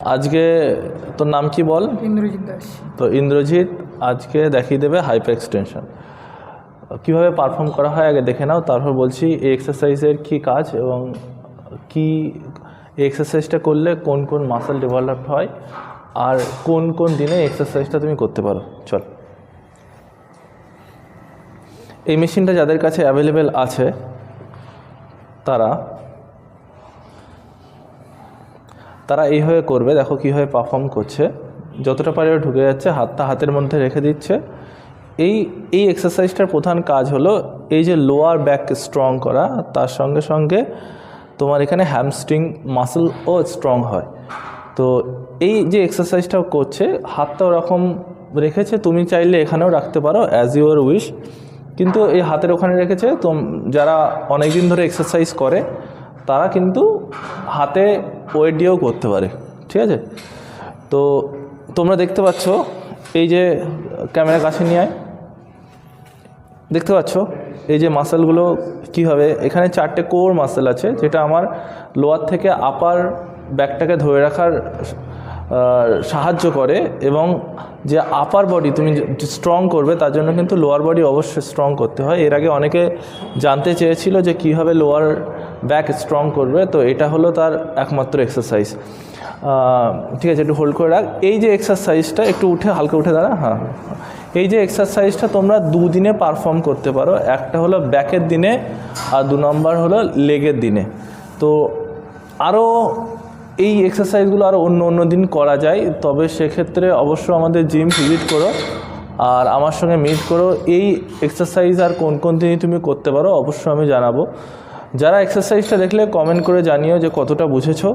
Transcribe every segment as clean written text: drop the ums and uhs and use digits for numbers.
আজকে তোর নাম কি বল? ইন্দ্রজিৎ দাস। তো ইন্দ্রজিৎ আজকে দেখিয়ে দেবে হাইপার এক্সটেনশন কীভাবে পারফর্ম করা হয় আগে দেখে নাও, তারপর বলছি এই এক্সারসাইজের কী কাজ এবং কি এই এক্সারসাইজটা করলে কোন কোন মাসল ডেভেলপ হয় আর কোন কোন দিনে এক্সারসাইজটা তুমি করতে পারো। চল, এই মেশিনটা যাদের কাছে অ্যাভেলেবেল আছে তারা এইভাবে করবে। দেখো কীভাবে পারফর্ম করছে, যতটা পারে ঢুকে যাচ্ছে, হাতটা হাতের মধ্যে রেখে দিচ্ছে। এই এক্সারসাইজটার প্রধান কাজ হলো এই যে লোয়ার ব্যাক স্ট্রং করা, তার সঙ্গে সঙ্গে তোমার এখানে হ্যামস্ট্রিং মাসলও স্ট্রং হয়। তো এই যে এক্সারসাইজটা করছে, হাতটা ওরকম রেখেছে, তুমি চাইলে এখানেও রাখতে পারো অ্যাজ ইউর উইশ, কিন্তু এই হাতের ওখানে রেখেছে। তো যারা অনেক দিন ধরে এক্সারসাইজ করে তারা কিন্তু হাতে ওয়েট দিয়েও করতে পারে, ঠিক আছে? তো তোমরা দেখতে পাচ্ছ, এই যে ক্যামেরা কাছে নিয়ে আয়, দেখতে পাচ্ছ এই যে মাসেলগুলো কীভাবে, এখানে 4টে কোর মাসেল আছে যেটা আমার লোয়ার থেকে আপার ব্যাকটাকে ধরে রাখার সাহায্য করে, এবং যে আপার বডি তুমি স্ট্রং করবে তার জন্য কিন্তু লোয়ার বডি অবশ্যই স্ট্রং করতে হয়। এর আগে অনেকে জানতে চেয়েছিল যে কীভাবে লোয়ার ব্যাক স্ট্রং করবে, তো এটা হলো তার একমাত্র এক্সারসাইজ। ঠিক আছে, একটু হোল্ড করে রাখ। এই যে এক্সারসাইজটা একটু উঠে, হালকা উঠে দাঁড়া। হ্যাঁ, এই যে এক্সারসাইজটা তোমরা 2 দিনে পারফর্ম করতে পারো। একটা হলো ব্যাকের দিনে আর 2 নম্বর হলো লেগের দিনে। তো আরও এই এক্সারসাইজগুলো আরও অন্য দিন করা যায়, তবে সেক্ষেত্রে অবশ্য আমাদের জিম ভিজিট করো আর আমার সঙ্গে মিট করো। এই এক্সারসাইজ আর কোন কোন দিনই তুমি করতে পারো অবশ্যই আমি জানাবো। যারা এক্সারসাইজটা দেখলে কমেন্ট করে জানিও যে কতটা বুঝেছো।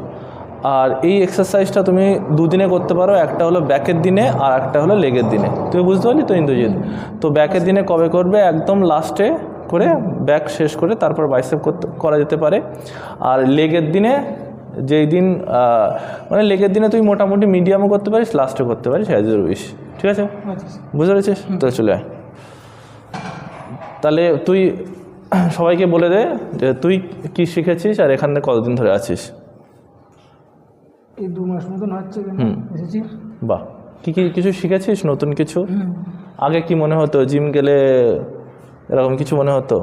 আর এই এক্সারসাইজটা তুমি 2 দিনে করতে পারো, একটা হলো ব্যাকের দিনে আর একটা হলো লেগের দিনে। তুমি বুঝতে পারলি তো ইন্দ্রজিৎ? তো ব্যাকের দিনে কবে করবে? একদম লাস্টে করে ব্যাক শেষ করে তারপর বাইসেপ করা যেতে পারে। আর লেগের দিনে যেই দিন মানে লেগের দিনে তুই মোটামুটি মিডিয়ামও করতে পারিস, লাস্টে করতে পারিস অ্যাজ ইউর উইশ, ঠিক আছে? বুঝতে পেরেছিস? তো চলে আয়। তাহলে তুই সবাইকে বলে দে যে তুই কী শিখেছিস আর এখানে কতদিন ধরে আছিস। এই 2 মাস মতন হচ্ছে এসেছি। বাহ, কী কিছু শিখেছিস নতুন কিছু? আগে কি মনে হতো জিম গেলে এরকম কিছু মনে হতো?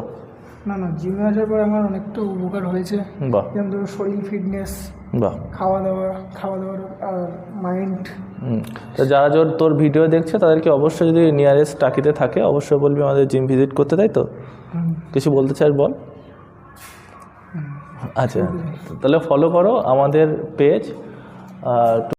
না, জিমে আসার পর আমার অনেকটা উপকার হয়েছে। বাহ, যেমন ধরো শরীর ফিটনেস, বাহ, খাওয়া দাওয়ার আর মাইন্ড। তো যারা তোর ভিডিও দেখছে তাদেরকে অবশ্যই, যদি নিয়ারেস্ট টাকিতে থাকে, অবশ্যই বলবি আমাদের জিম ভিজিট করতে, তাই তো? কিছু বলতে চাস বল। আচ্ছা, তাহলে ফলো করো আমাদের পেজ।